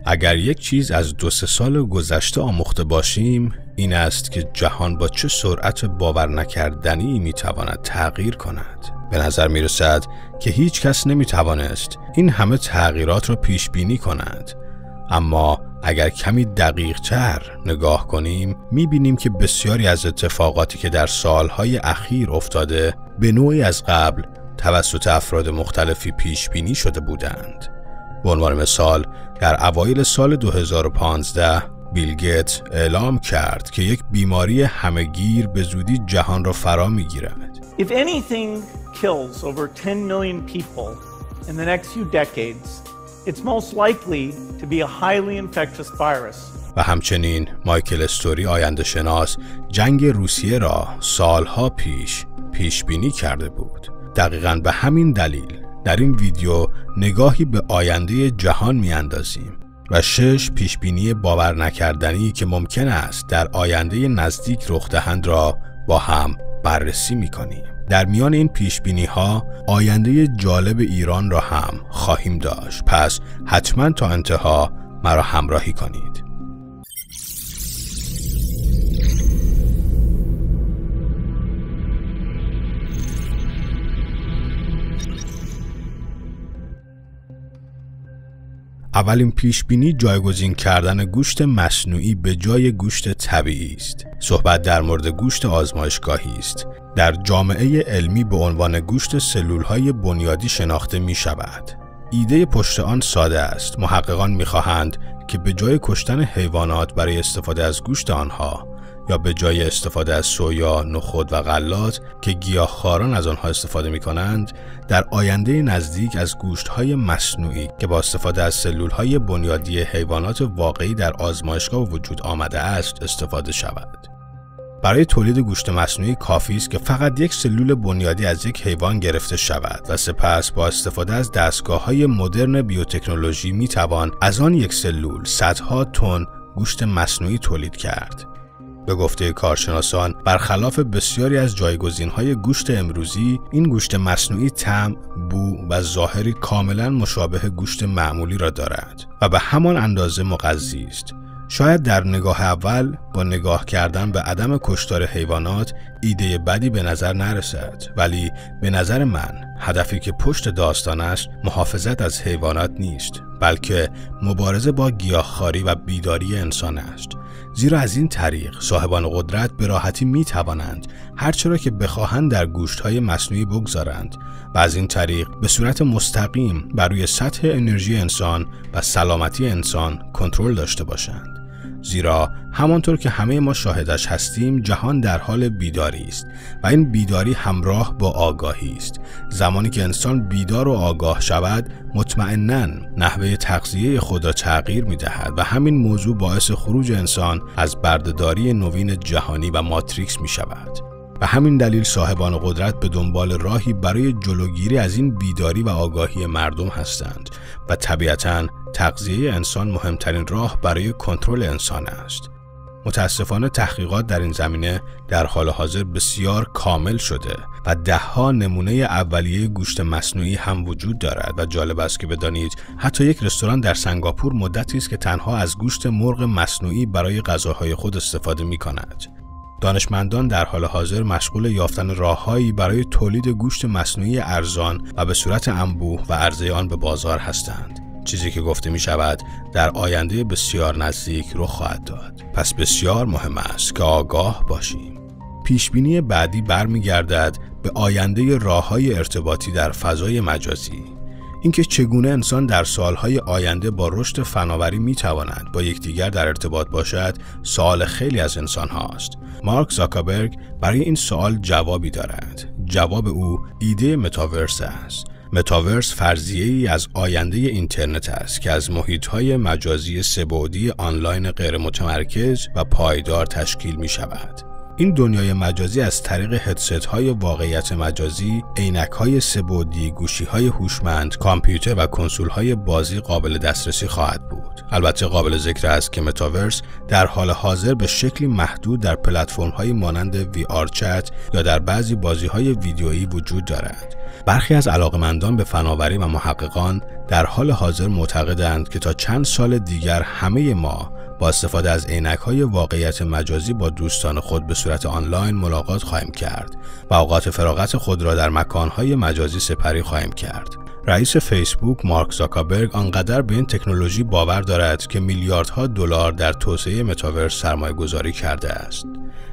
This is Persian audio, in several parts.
اگر یک چیز از 2-3 سال گذشته آموخته باشیم این است که جهان با چه سرعت باور نکردنی میتواند تغییر کند. به نظر میرسد که هیچ کس نمیتوانست این همه تغییرات را پیش بینی کند. اما اگر کمی دقیق تر نگاه کنیم میبینیم که بسیاری از اتفاقاتی که در سالهای اخیر افتاده به نوعی از قبل توسط افراد مختلفی پیش بینی شده بودند. به عنوان مثال در اوایل سال 2015 بیل گیتس اعلام کرد که یک بیماری همه‌گیر به زودی جهان را فرا میگیرد. If anything kills over 10 million people in the next few decades, it's most likely to be a highly infectious virus. و همچنین مایکل استوری آینده شناس جنگ روسیه را سالها پیش بینی کرده بود. دقیقاً به همین دلیل در این ویدیو نگاهی به آینده جهان میاندازیم و 6 پیشبینی باور نکردنی که ممکن است در آینده نزدیک رخ دهند را با هم بررسی میکنیم. در میان این پیشبینی ها آینده جالب ایران را هم خواهیم داشت. پس حتما تا انتها مرا همراهی کنید. اولین پیشبینی جایگزین کردن گوشت مصنوعی به جای گوشت طبیعی است. صحبت در مورد گوشت آزمایشگاهی است. در جامعه علمی به عنوان گوشت سلول‌های بنیادی شناخته می‌شود. ایده پشت آن ساده است. محققان می‌خواهند که به جای کشتن حیوانات برای استفاده از گوشت آنها یا به جای استفاده از سویا، نخود و غلات که گیاهخواران از آنها استفاده می‌کنند، در آینده نزدیک از گوشت‌های مصنوعی که با استفاده از سلول‌های بنیادی حیوانات واقعی در آزمایشگاه وجود آمده است استفاده شود. برای تولید گوشت مصنوعی کافی است که فقط یک سلول بنیادی از یک حیوان گرفته شود و سپس با استفاده از دستگاه‌های مدرن بیوتکنولوژی می‌توان از آن یک سلول صدها تن گوشت مصنوعی تولید کرد. به گفته کارشناسان برخلاف بسیاری از جایگزین‌های گوشت امروزی، این گوشت مصنوعی طعم، بو و ظاهری کاملا مشابه گوشت معمولی را دارد و به همان اندازه مغذی است. شاید در نگاه اول با نگاه کردن به عدم کشتار حیوانات ایده بدی به نظر نرسد، ولی به نظر من هدفی که پشت داستان است محافظت از حیوانات نیست، بلکه مبارزه با گیاهخواری و بیداری انسان است. زیرا از این طریق صاحبان قدرت به راحتی می توانند هرچه را که بخواهند در گوشت‌های مصنوعی بگذارند و از این طریق به صورت مستقیم بر روی سطح انرژی انسان و سلامتی انسان کنترل داشته باشند. زیرا همانطور که همه ما شاهدش هستیم جهان در حال بیداری است و این بیداری همراه با آگاهی است. زمانی که انسان بیدار و آگاه شود مطمئناً نحوه تغذیه خود را تغییر می‌دهد و همین موضوع باعث خروج انسان از بردهداری نوین جهانی و ماتریکس می‌شود. و همین دلیل صاحبان قدرت به دنبال راهی برای جلوگیری از این بیداری و آگاهی مردم هستند و طبیعتاً تغذیه انسان مهمترین راه برای کنترل انسان است. متاسفانه تحقیقات در این زمینه در حال حاضر بسیار کامل شده و 10 نمونه اولیه گوشت مصنوعی هم وجود دارد و جالب است که بدانید حتی یک رستوران در سنگاپور مدتی است که تنها از گوشت مرغ مصنوعی برای غذاهای خود استفاده می‌کند. دانشمندان در حال حاضر مشغول یافتن راه‌هایی برای تولید گوشت مصنوعی ارزان و به صورت انبوه و عرضه آن به بازار هستند. چیزی که گفته می شود در آینده بسیار نزدیک رخ خواهد داد. پس بسیار مهم است که آگاه باشیم. پیشبینی بعدی برمیگردد به آینده راه‌های ارتباطی در فضای مجازی. اینکه چگونه انسان در سالهای آینده با رشد فناوری میتواند با یکدیگر در ارتباط باشد سوال خیلی از انسان هاست. مارک زاکربرگ برای این سوال جوابی دارد. جواب او ایده متاورس است. متاورس فرضیه‌ای از آینده اینترنت است که از محیط‌های مجازی سه‌بعدی آنلاین غیر متمرکز و پایدار تشکیل می‌شود. این دنیای مجازی از طریق هدست‌های واقعیت مجازی، عینک‌های سه‌بعدی، گوشی‌های هوشمند، کامپیوتر و کنسول‌های بازی قابل دسترسی خواهد بود. البته قابل ذکر است که متاورس در حال حاضر به شکلی محدود در پلتفرم‌های مانند VR چت یا در بعضی بازی‌های ویدیویی وجود دارد. برخی از علاقه‌مندان به فناوری و محققان در حال حاضر معتقدند که تا چند سال دیگر همه ما با استفاده از عینک‌های واقعیت مجازی با دوستان خود به صورت آنلاین ملاقات خواهیم کرد و اوقات فراغت خود را در مکان‌های مجازی سپری خواهیم کرد. رئیس فیسبوک مارک زاکربرگ آنقدر به این تکنولوژی باور دارد که میلیاردها دلار در توسعه متاورس سرمایه‌گذاری کرده است.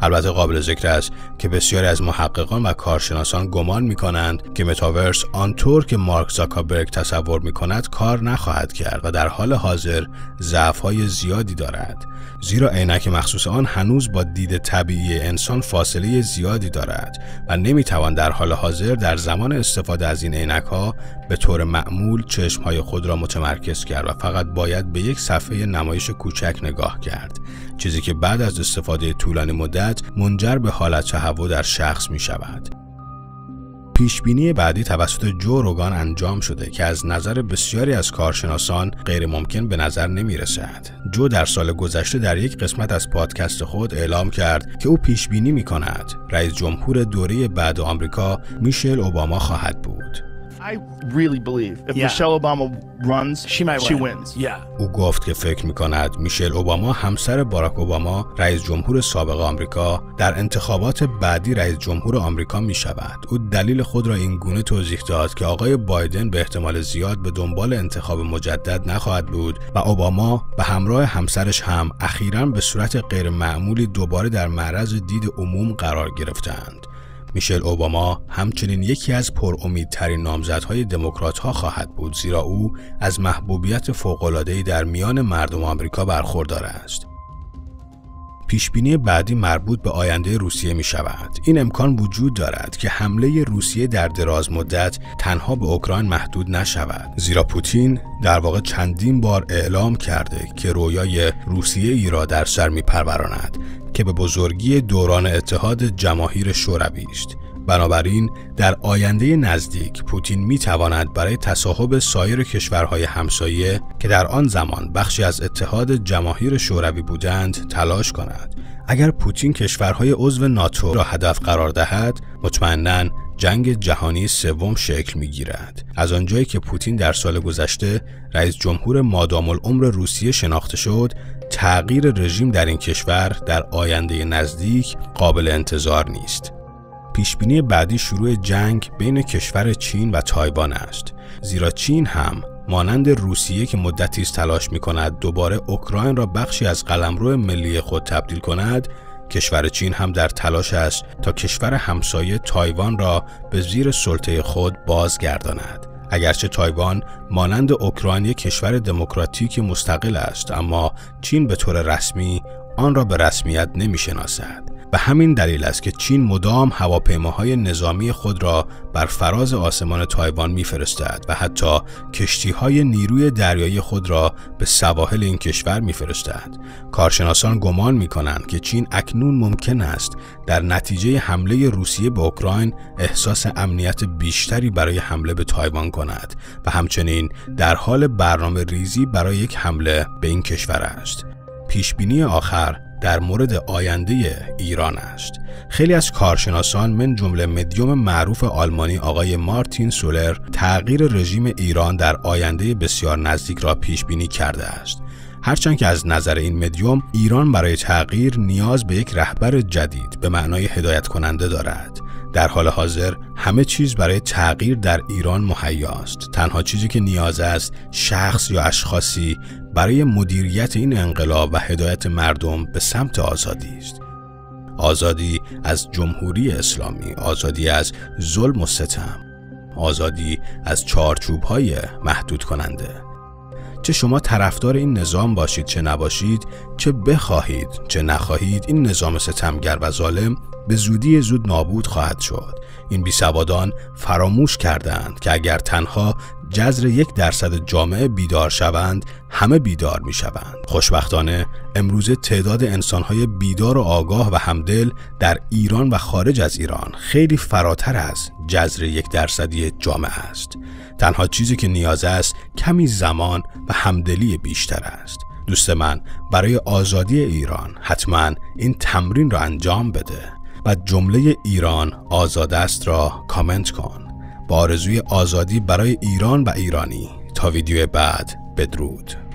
البته قابل ذکر است که بسیاری از محققان و کارشناسان گمان می‌کنند که متاورس آنطور که مارک زاکربرگ تصور می‌کند کار نخواهد کرد و در حال حاضر ضعف‌های زیادی دارد، زیرا عینک مخصوص آن هنوز با دید طبیعی انسان فاصله زیادی دارد و نمی‌توان در حال حاضر در زمان استفاده از این عینک‌ها به طور معمول چشم‌های خود را متمرکز کرد و فقط باید به یک صفحه نمایش کوچک نگاه کرد، چیزی که بعد از استفاده طولانی مدت منجر به حالت تهوع در شخص می شود. پیشبینی بعدی توسط جو روگان انجام شده که از نظر بسیاری از کارشناسان غیر ممکن به نظر نمی رسد. جو در سال گذشته در یک قسمت از پادکست خود اعلام کرد که او پیشبینی می کند رئیس جمهور دوره بعد آمریکا میشل اوباما خواهد بود. I really believe if Michelle Obama runs, she wins. او گفت که فکر می‌کند میشل اوباما همسر باراک اوباما رئیس جمهور سابق آمریکا در انتخابات بعدی رئیس جمهور آمریکا می‌شود. او دلیل خود را این گونه توضیح داد که آقای بایدن به احتمال زیاد به دنبال انتخاب مجدد نخواهد بود و اوباما به همراه همسرش هم اخیراً به صورت غیر معمولی دوباره در معرض دید عموم قرار گرفتند. میشل اوباما همچنین یکی از پرامیدترین نامزدهای دموکرات‌ها خواهد بود، زیرا او از محبوبیت فوق‌العاده‌ای در میان مردم آمریکا برخوردار است. پیشبینی بعدی مربوط به آینده روسیه می شود. این امکان وجود دارد که حمله روسیه در دراز مدت تنها به اوکراین محدود نشود، زیرا پوتین در واقع چندین بار اعلام کرده که رویای روسیه ای را در سر می پروراند که به بزرگی دوران اتحاد جماهیر شوروی است. بنابراین در آینده نزدیک پوتین می تواند برای تصاحب سایر کشورهای همسایه که در آن زمان بخشی از اتحاد جماهیر شوروی بودند تلاش کند. اگر پوتین کشورهای عضو ناتو را هدف قرار دهد، مطمئناً جنگ جهانی سوم شکل می گیرد. از آنجایی که پوتین در سال گذشته رئیس جمهور مادام العمر روسیه شناخته شد، تغییر رژیم در این کشور در آینده نزدیک قابل انتظار نیست. پیشبینی بعدی شروع جنگ بین کشور چین و تایوان است، زیرا چین هم مانند روسیه که مدتی است تلاش می‌کند دوباره اوکراین را بخشی از قلمرو ملی خود تبدیل کند، کشور چین هم در تلاش است تا کشور همسایه تایوان را به زیر سلطه خود بازگرداند. اگرچه تایوان مانند اوکراین یک کشور دموکراتیک مستقل است، اما چین به طور رسمی آن را به رسمیت نمی‌شناسد. و همین دلیل است که چین مدام هواپیماهای نظامی خود را بر فراز آسمان تایوان می‌فرستد و حتی کشتی‌های نیروی دریایی خود را به سواحل این کشور می‌فرستد. کارشناسان گمان می‌کنند که چین اکنون ممکن است در نتیجه حمله روسیه به اوکراین احساس امنیت بیشتری برای حمله به تایوان کند و همچنین در حال برنامه ریزی برای یک حمله به این کشور است. پیشبینی آخر در مورد آینده ایران است. خیلی از کارشناسان من جمله مدیوم معروف آلمانی آقای مارتین سولر تغییر رژیم ایران در آینده بسیار نزدیک را پیش بینی کرده است. هرچند که از نظر این مدیوم ایران برای تغییر نیاز به یک رهبر جدید به معنای هدایت کننده دارد. در حال حاضر همه چیز برای تغییر در ایران مهیاست. تنها چیزی که نیاز است شخص یا اشخاصی برای مدیریت این انقلاب و هدایت مردم به سمت آزادی است. آزادی از جمهوری اسلامی، آزادی از ظلم و ستم، آزادی از چارچوب‌های محدود کننده. چه شما طرفدار این نظام باشید چه نباشید، چه بخواهید چه نخواهید، این نظام ستمگر و ظالم به زودی زود نابود خواهد شد. این بیسوادان فراموش کردند که اگر تنها جذر 1% جامعه بیدار شوند، همه بیدار می شوند. خوشبختانه امروزه تعداد انسانهای بیدار و آگاه و همدل در ایران و خارج از ایران خیلی فراتر از جذر 1% جامعه است. تنها چیزی که نیاز است کمی زمان و همدلی بیشتر است. دوست من، برای آزادی ایران حتما این تمرین را انجام بده و جمله ایران آزاد است را کامنت کن. با آرزوی آزادی برای ایران و ایرانی. تا ویدیو بعد، بدرود.